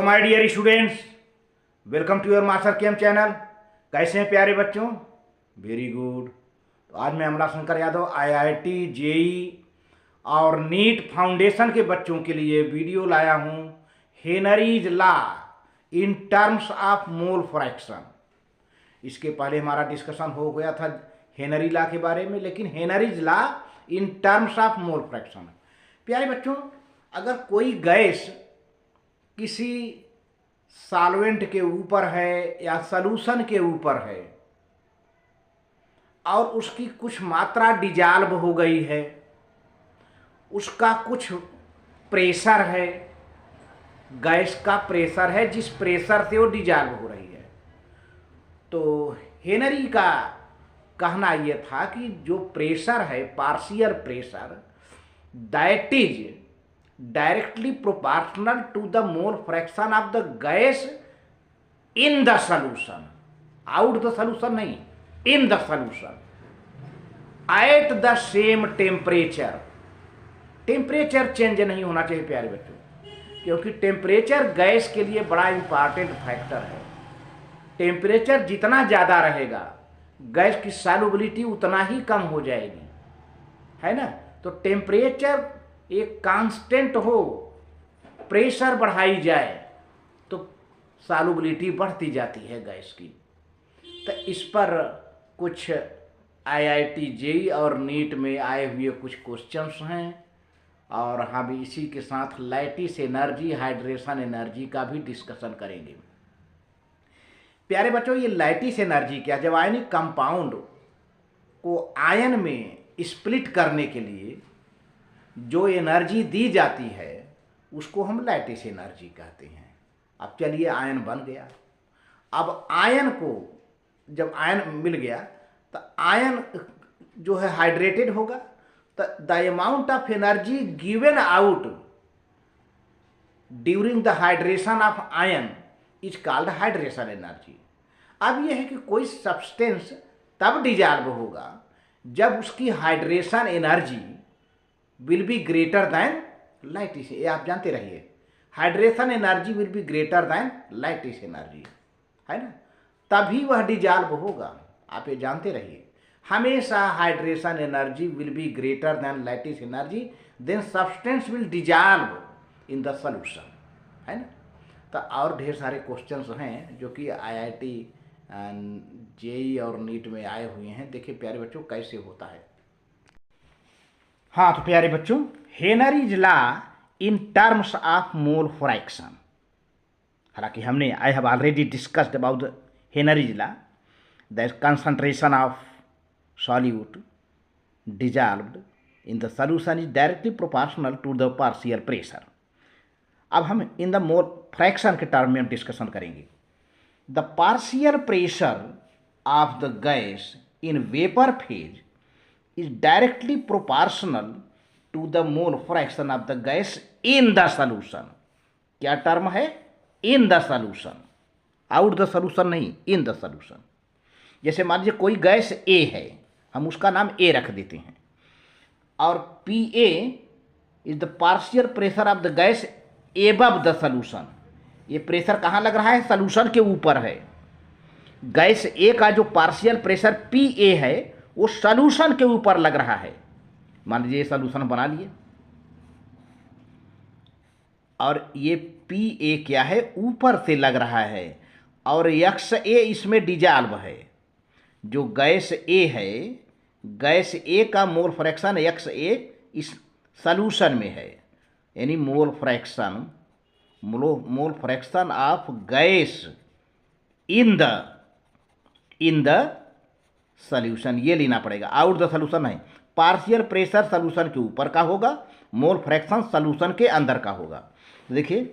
My dear students, welcome to your master chem channel. कैसे हैं प्यारे बच्चों? Very good. तो आज मैं अमला शंकर यादव आईआईटी जेई और नीट फाउंडेशन के बच्चों के लिए वीडियो लाया हूं, Henry's law in terms of mole fraction. इसके पहले हमारा डिस्कशन हो गया था हेनरी लॉ के बारे में, लेकिन Henrys law in terms of mole fraction. प्यारे बच्चों, अगर कोई गैस किसी सॉल्वेंट के ऊपर है या सॉल्यूशन के ऊपर है और उसकी कुछ मात्रा डिजॉल्व हो गई है, उसका कुछ प्रेशर है, गैस का प्रेशर है जिस प्रेशर से वो डिजॉल्व हो रही है, तो हेनरी का कहना यह था कि जो प्रेशर है, partial pressure, that is directly proportional to the mole fraction of the gas in the solution, out the solution नहीं, in the solution at the same temperature. Temperature change नहीं होना चाहिए प्यारे बच्चों, क्योंकि टेम्परेचर गैस के लिए बड़ा इंपॉर्टेंट फैक्टर है। टेम्परेचर जितना ज़्यादा रहेगा गैस की सॉल्युबिलिटी उतना ही कम हो जाएगी, है ना। तो टेम्परेचर एक कांस्टेंट हो, प्रेशर बढ़ाई जाए तो सॉल्युबिलिटी बढ़ती जाती है गैस की। तो इस पर कुछ आईआईटी जेई और नीट में आए हुए कुछ क्वेश्चंस हैं, और हम इसी के साथ लैटिस एनर्जी, हाइड्रेशन एनर्जी का भी डिस्कशन करेंगे। प्यारे बच्चों, ये लैटिस एनर्जी क्या, जब आयनिक कंपाउंड को आयन में स्प्लिट करने के लिए जो एनर्जी दी जाती है उसको हम लैटिस एनर्जी कहते हैं। अब चलिए, आयन बन गया। अब आयन को जब आयन मिल गया तो आयन जो है हाइड्रेटेड होगा, तो the amount of energy given out during the hydration of ion is called hydration energy. अब यह है कि कोई सब्सटेंस तब डिजॉल्व होगा जब उसकी hydration energy will be greater than lattice. ये आप जानते रहिए, hydration energy will be greater than lattice energy, है ना, तभी वह डिजॉल्व होगा। आप ये जानते रहिए, हमेशा hydration energy will be greater than lattice energy, then substance will dissolve in the solution, है ना। तो और ढेर सारे क्वेश्चंस हैं जो कि आईआईटी जेई और नीट में आए हुए हैं। देखिए प्यारे बच्चों कैसे होता है। हाँ, तो प्यारे बच्चों, Henry's law in terms of mole fraction. हालांकि हमने I have already discussed about the Henry's law, the concentration of solute dissolved in the solution is directly proportional to the partial pressure. अब हम इन द मोल फ्रैक्शन के term में discussion करेंगे। The partial pressure of the gas in vapour phase is directly proportional to the mole fraction of the gas in the solution। क्या term है? in the solution, out the solution नहीं, in the solution। जैसे मान लीजिए कोई gas A है, हम उसका नाम A रख देते हैं, और PA is the partial pressure of the gas above the solution। ये प्रेशर कहाँ लग रहा है? सॉल्यूशन के ऊपर है। गैस A का जो पार्शियल प्रेशर PA है वो सॉल्यूशन के ऊपर लग रहा है। मान लीजिए सॉल्यूशन बना लिए, और ये PA क्या है? ऊपर से लग रहा है, और XA इसमें डिजॉल्व है। जो गैस A है, गैस A का मोल फ्रैक्शन XA इस सॉल्यूशन में है, यानी मोल fraction of gas in the solution, ये लेना पड़ेगा। आउट द सॉल्यूशन है, पार्शियल प्रेशर सॉल्यूशन के ऊपर का होगा, मोल फ्रैक्शन सॉल्यूशन के अंदर का होगा। देखिए,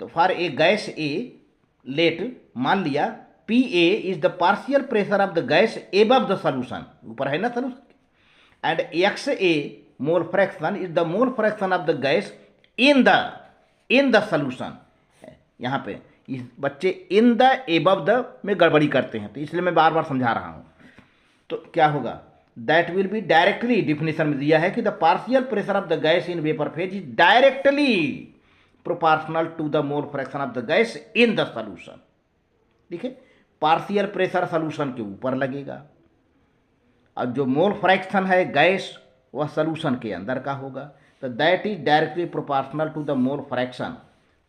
तो for a gas A, let मान लिया PA is the partial pressure of the gas above the solution, ऊपर है ना solution, and XA mole fraction is the mole fraction of the gas in the solution. यहाँ पे इस बच्चे in the above the में गड़बड़ी करते हैं, तो इसलिए मैं बार बार समझा रहा हूँ। तो क्या होगा? That will be directly, definition में दिया है कि the partial pressure of the gas in vapour phase is directly proportional to the mole fraction of the gas in the solution. ठीक है, पार्शियल प्रेशर सॉल्यूशन के ऊपर लगेगा और जो मोल फ्रैक्शन है गैस वह सॉल्यूशन के अंदर का होगा। तो that is directly proportional to the mole fraction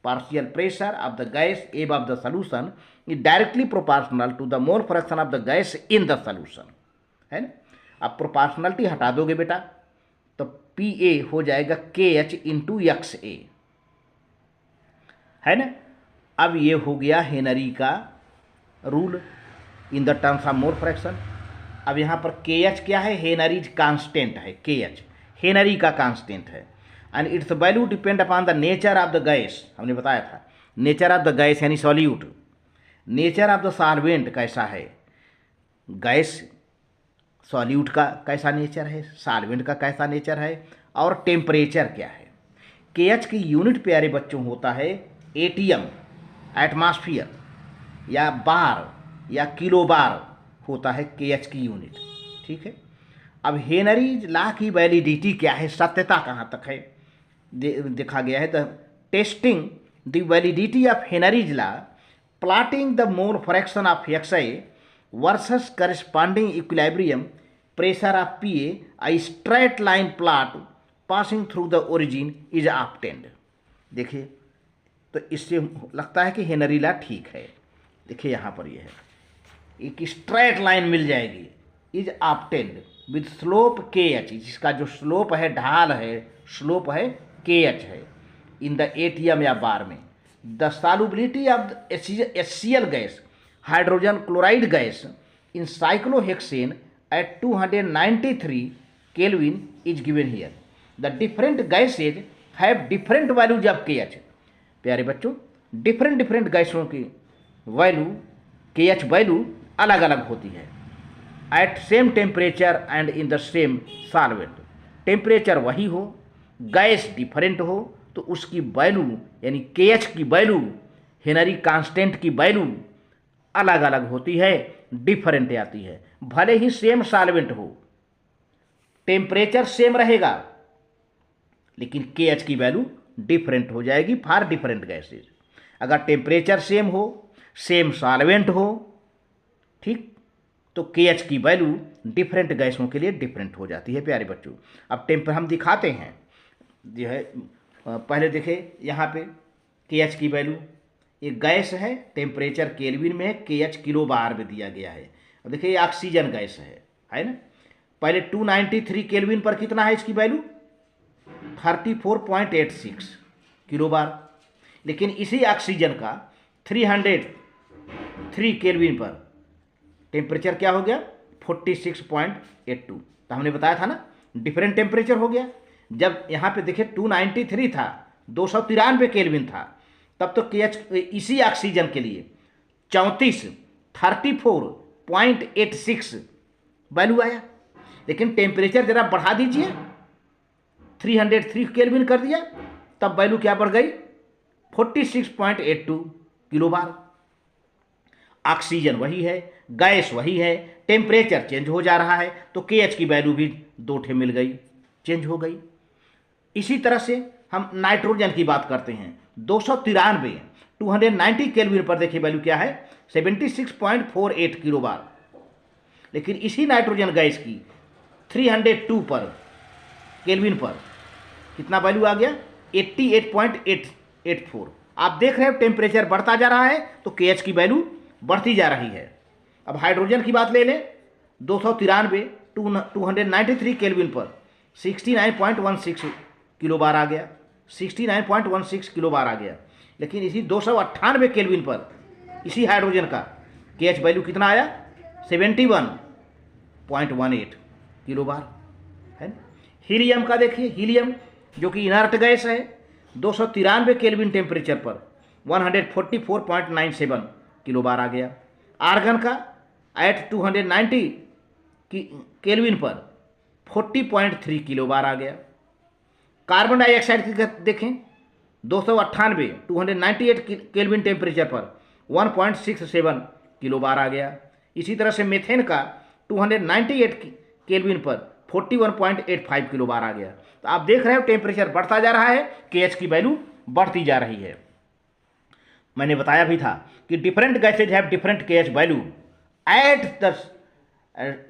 partial pressure of the gas above the solution is directly proportional to the mole fraction of the gas in the solution, है ना। अब proportionality हटा दोगे बेटा तो पी ए हो जाएगा के एच इंटू एक्स ए, है ना। अब ये हो गया हेनरी का rule in the terms of mole fraction. अब यहाँ पर के एच क्या है, हेनरीज कांस्टेंट है, के एच हेनरी का कांस्टेंट है and it's value depend upon the nature of the gas. हमने बताया था नेचर ऑफ द गैस यानी solute, nature of the solvent कैसा है, गैस सॉल्यूट का कैसा नेचर है, सॉल्वेंट का कैसा नेचर है और टेम्परेचर क्या है। के एच की यूनिट प्यारे बच्चों होता है एटीएम एटमॉस्फियर या बार या किलो बार होता है के एच की यूनिट। ठीक है, अब हेनरीज लॉ की वैलिडिटी क्या है, सत्यता कहाँ तक है देखा गया है। The testing the validity of Henry's law plotting the mole fraction of x I versus corresponding equilibrium pressure of P a straight line plot passing through the origin is obtained. देखिए तो इससे लगता है कि हेनरी लॉ ठीक है। देखिए यहाँ पर यह है एक स्ट्रेट लाइन मिल जाएगी, इज ऑब्टेन्ड विद स्लोप के एच, जिसका जो स्लोप है ढाल है, स्लोप है के एच है इन द एटीएम या बार में। The solubility of HCl gas hydrogen chloride gas in cyclohexane at 293 kelvin is given here. The different gases have different values of K H. प्यारे बच्चों डिफरेंट गैसों की value के H value अलग अलग होती है at same temperature and in the same solvent. Temperature वही हो, गैस डिफरेंट हो तो उसकी वैल्यू यानी के एच की वैल्यू, हेनरी कांस्टेंट की वैल्यू अलग अलग होती है, डिफरेंट आती है। भले ही सेम सॉल्वेंट हो, टेम्परेचर सेम रहेगा लेकिन के एच की वैल्यू डिफरेंट हो जाएगी फॉर डिफरेंट गैसेज। अगर टेम्परेचर सेम हो, सेम सॉल्वेंट हो, ठीक, तो के एच की वैल्यू डिफरेंट गैसों के लिए डिफरेंट हो जाती है प्यारे बच्चों। अब हम दिखाते हैं जो है, पहले देखें यहाँ पे के एच की वैल्यू, एक गैस है टेम्परेचर केल्विन में है, के एच किलो बार में दिया गया है। अब देखिए ये ऑक्सीजन गैस है ना। पहले 293 केल्विन पर कितना है इसकी वैल्यू 34.86 किलो बार, लेकिन इसी ऑक्सीजन का 303 केल्विन पर टेम्परेचर क्या हो गया 46.82। तो हमने बताया था ना डिफरेंट टेम्परेचर हो गया। जब यहाँ पे देखे 293 था, 293 केल्विन था, तब तो के एच इसी ऑक्सीजन के लिए 34.86 वैल्यू आया। लेकिन टेम्परेचर जरा बढ़ा दीजिए 303 केल्विन कर दिया, तब वैल्यू क्या बढ़ गई 46.82 किलो बार। ऑक्सीजन वही है, गैस वही है, टेम्परेचर चेंज हो जा रहा है तो के एच की वैल्यू भी 2 ठे मिल गई, चेंज हो गई। इसी तरह से हम नाइट्रोजन की बात करते हैं 290 केल्विन पर देखिए वैल्यू क्या है 76.48 किलो बार। लेकिन इसी नाइट्रोजन गैस की 302 पर केल्विन पर कितना वैल्यू आ गया 88.884। आप देख रहे हो टेम्परेचर बढ़ता जा रहा है तो के एच की वैल्यू बढ़ती जा रही है। अब हाइड्रोजन की बात ले लें 293 केल्विन पर 69.16 किलो बार आ गया, 69.16 किलो बार आ गया। लेकिन इसी 298 केल्विन पर इसी हाइड्रोजन का के एच वैल्यू कितना आया 71.18 किलो बार, है ना। हीलियम का देखिए, हीलियम जो कि इनर्ट गैस है 293 केल्विन टेम्परेचर पर 144.97 किलो बार आ गया। आर्गन का एट 290 केल्विन पर 40.3 किलो बार आ गया। कार्बन डाइऑक्साइड की देखें 298 केल्विन टेम्परेचर पर 1.67 किलो बार आ गया। इसी तरह से मेथेन का 298 केल्विन पर 41.85 किलो बार आ गया। तो आप देख रहे हो टेम्परेचर बढ़ता जा रहा है, के एच की वैल्यू बढ़ती जा रही है। मैंने बताया भी था कि different gases have different KH value at the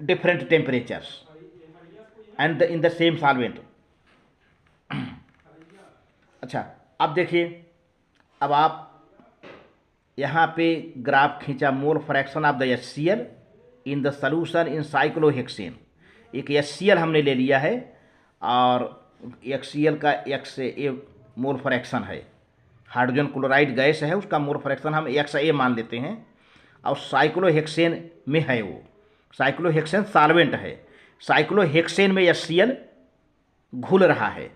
different temperatures and in the same solvent. अच्छा, अब देखिए, अब आप यहाँ पे ग्राफ खींचा, मोल fraction of the HCl in the solution in cyclohexane. एक HCl हमने ले लिया है और HCl का XA मोल फ्रैक्शन है, हाइड्रोजन क्लोराइड गैस है, उसका मोल फ्रैक्शन हम XA मान लेते हैं, और साइक्लोहेक्सेन में है, वो साइक्लोहेक्सेन सॉल्वेंट है, साइक्लोहेक्सेन में HCl घुल रहा है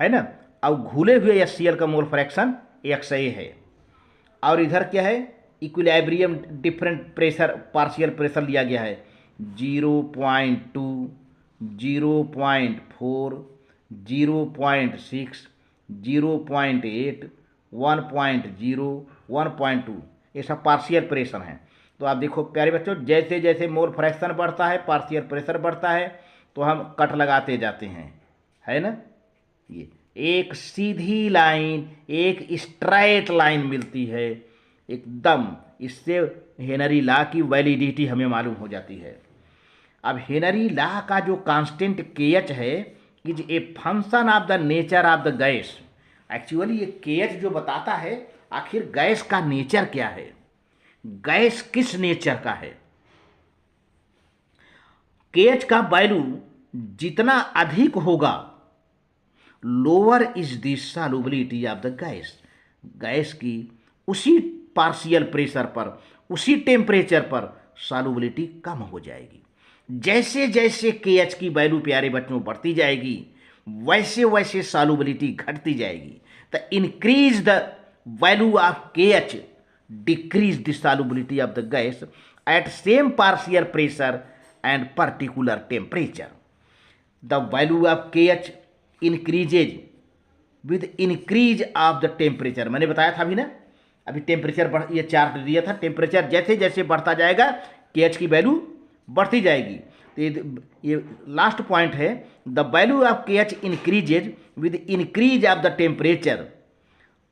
ना, और घुले हुए HCl का मोल फ्रैक्शन XA है। और इधर क्या है, equilibrium different pressure, partial pressure लिया गया है 0.2, 0.4, 0.6, 0.8, 1.0, 1.2, ये सब पार्शियल प्रेशर हैं। तो आप देखो प्यारे बच्चों, जैसे जैसे मोल फ्रैक्शन बढ़ता है, पार्शियल प्रेशर बढ़ता है, तो हम कट लगाते जाते हैं, है ना। ये एक सीधी लाइन, एक स्ट्रेट लाइन मिलती है एकदम, इससे हेनरी लॉ की वैलिडिटी हमें मालूम हो जाती है। अब हेनरी लॉ का जो कांस्टेंट KH है is a function of the nature of the gas. Actually ये KH जो बताता है आखिर गैस का नेचर क्या है, गैस किस नेचर का है। KH का वैल्यू जितना अधिक होगा, lower is the solubility of the gas. Gas की उसी पार्शियल प्रेशर पर, उसी टेम्परेचर पर सॉल्युबिलिटी कम हो जाएगी। जैसे जैसे KH की वैल्यू प्यारे बच्चों बढ़ती जाएगी, वैसे वैसे सॉल्युबिलिटी घटती जाएगी। तो increase the value of KH decrease the solubility of the gas at same partial pressure and particular temperature. The value of KH increases with increase of the temperature. मैंने बताया था अभी ना, अभी टेम्परेचर बढ़, ये चार्ट दिया था, टेम्परेचर जैसे जैसे बढ़ता जाएगा KH की वैल्यू बढ़ती जाएगी। तो ये लास्ट पॉइंट है, the value of KH increases with increase of the temperature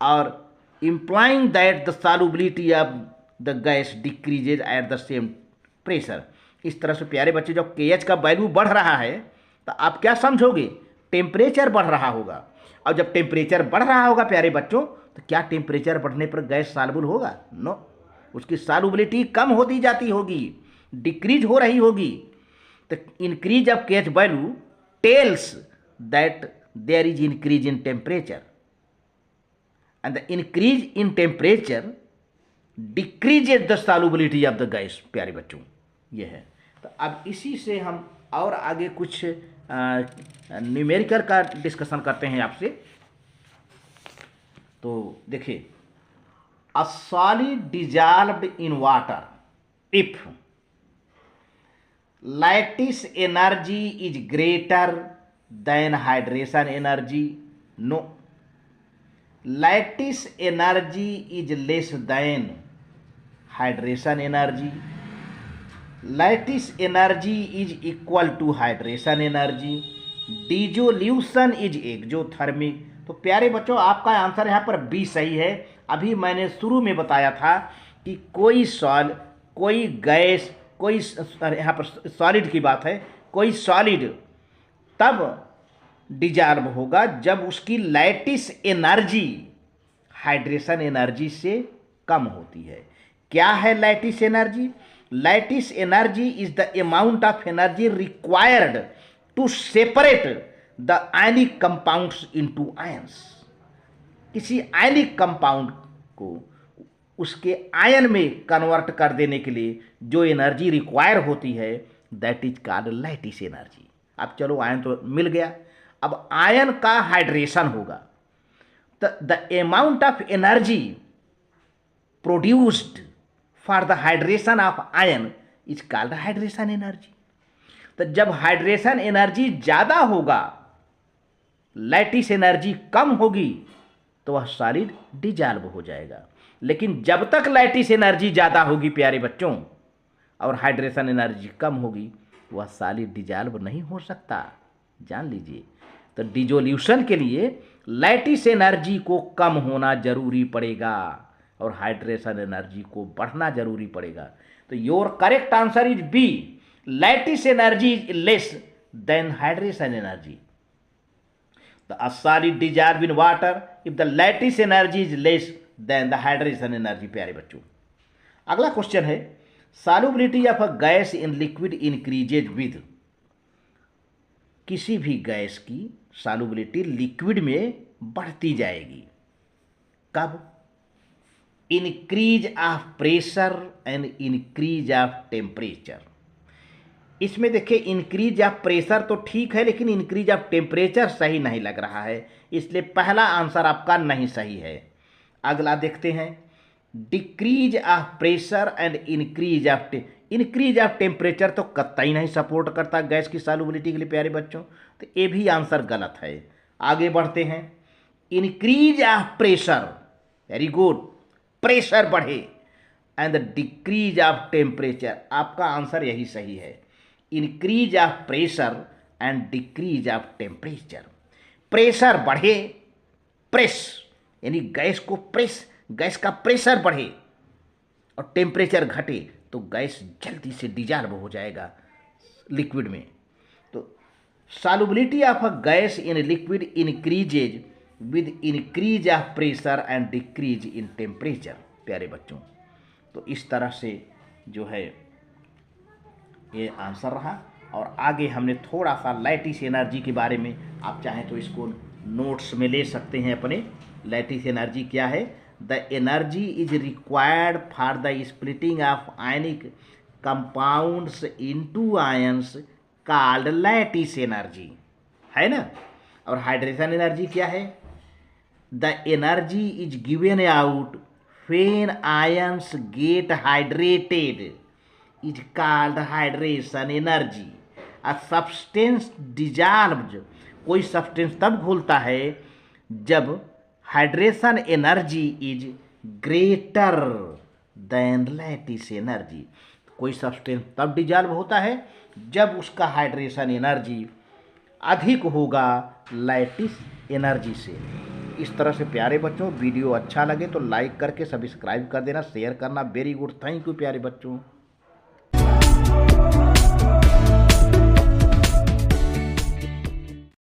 और implying that the solubility of the gas decreases at the same pressure. इस तरह से प्यारे बच्चे, जब KH का वैल्यू बढ़ रहा है तो आप क्या समझोगे, टेम्परेचर बढ़ रहा होगा। और जब टेम्परेचर बढ़ रहा होगा प्यारे बच्चों, तो क्या टेम्परेचर बढ़ने पर गैस सॉल्युबल होगा? नो, उसकी सॉल्युबिलिटी कम होती जाती होगी, डिक्रीज हो रही होगी। तो increase of KH value tells that there is increase in temperature and the increase in temperature decreases the solubility of the gas. प्यारे बच्चों, ये है। तो अब इसी से हम और आगे कुछ न्यूमेरिकल का डिस्कशन करते हैं आपसे। तो देखिए, a solid dissolved in water if lattice energy is greater than hydration energy, no, lattice energy is less than hydration energy, lattice energy is equal to hydration energy, dissolution is exothermic. तो प्यारे बच्चों, आपका answer यहाँ पर B सही है। अभी मैंने शुरू में बताया था कि कोई गैस, कोई यहाँ पर सॉलिड की बात है, कोई सॉलिड तब डिजॉल्व होगा जब उसकी लैटिस एनर्जी हाइड्रेशन एनर्जी से कम होती है। क्या है lattice energy? Lattice energy is the amount of energy required to separate the ionic compounds into ions. किसी आयनिक कंपाउंड को उसके आयन में कन्वर्ट कर देने के लिए जो एनर्जी रिक्वायर होती है, that is called lattice energy. अब चलो, आयन तो मिल गया, अब आयन का हाइड्रेशन होगा। The amount of energy produced for the hydration of ion is called hydration energy. तो जब हाइड्रेशन एनर्जी ज़्यादा होगा, लैटिस एनर्जी कम होगी, तो वह सॉलिड डिजॉल्व हो जाएगा। लेकिन जब तक लैटिस एनर्जी ज़्यादा होगी प्यारे बच्चों और हाइड्रेशन एनर्जी कम होगी, वह सॉलिड डिजॉल्व नहीं हो सकता, जान लीजिए। तो डिजोल्यूशन के लिए लैटिस एनर्जी को कम होना जरूरी पड़ेगा और हाइड्रेशन एनर्जी को बढ़ना जरूरी पड़ेगा। तो your correct answer is B, lattice energy is less than hydration energy. A solid dissolve in water if the lattice energy is less than the hydration energy। प्यारे बच्चों, अगला क्वेश्चन है, solubility of a gas in liquid increases with। किसी भी gas की solubility liquid में बढ़ती जाएगी, कब? Increase of pressure and increase of temperature. इसमें देखिए इंक्रीज ऑफ प्रेशर तो ठीक है, लेकिन इंक्रीज ऑफ टेम्परेचर सही नहीं लग रहा है, इसलिए पहला आंसर आपका नहीं सही है। अगला देखते हैं, decrease of pressure and increase of temperature तो कतई नहीं सपोर्ट करता गैस की सॉल्युबिलिटी के लिए प्यारे बच्चों, तो ये भी आंसर गलत है। आगे बढ़ते हैं, increase of pressure, very good, pressure बढ़े एंड डिक्रीज ऑफ टेम्परेचर, आपका आंसर यही सही है, increase of pressure and decrease of temperature. Pressure बढ़े, प्रेस यानी गैस को प्रेस, गैस का प्रेशर बढ़े और टेम्परेचर घटे तो गैस जल्दी से डिजॉल्व हो जाएगा लिक्विड में। तो solubility of a gas in liquid increases with increase of pressure and decrease in temperature. प्यारे बच्चों, तो इस तरह से जो है ये आंसर रहा। और आगे हमने थोड़ा सा लैटिस एनर्जी के बारे में, आप चाहें तो इसको नोट्स में ले सकते हैं अपने। लैटिस एनर्जी क्या है? The energy is required for the splitting of ionic compounds into ions called lattice energy, है ना। और हाइड्रेशन एनर्जी क्या है? The energy is given out when ions get hydrated is called hydration energy. A substance dissolved, कोई substance तब घुलता है जब hydration energy is greater than lattice energy. कोई सब्सटेंस तब डिजॉल्व होता है जब उसका हाइड्रेशन एनर्जी अधिक होगा लैटिस एनर्जी से। इस तरह से प्यारे बच्चों, वीडियो अच्छा लगे तो लाइक करके सब्सक्राइब कर देना, शेयर करना। वेरी गुड, थैंक यू प्यारे बच्चों।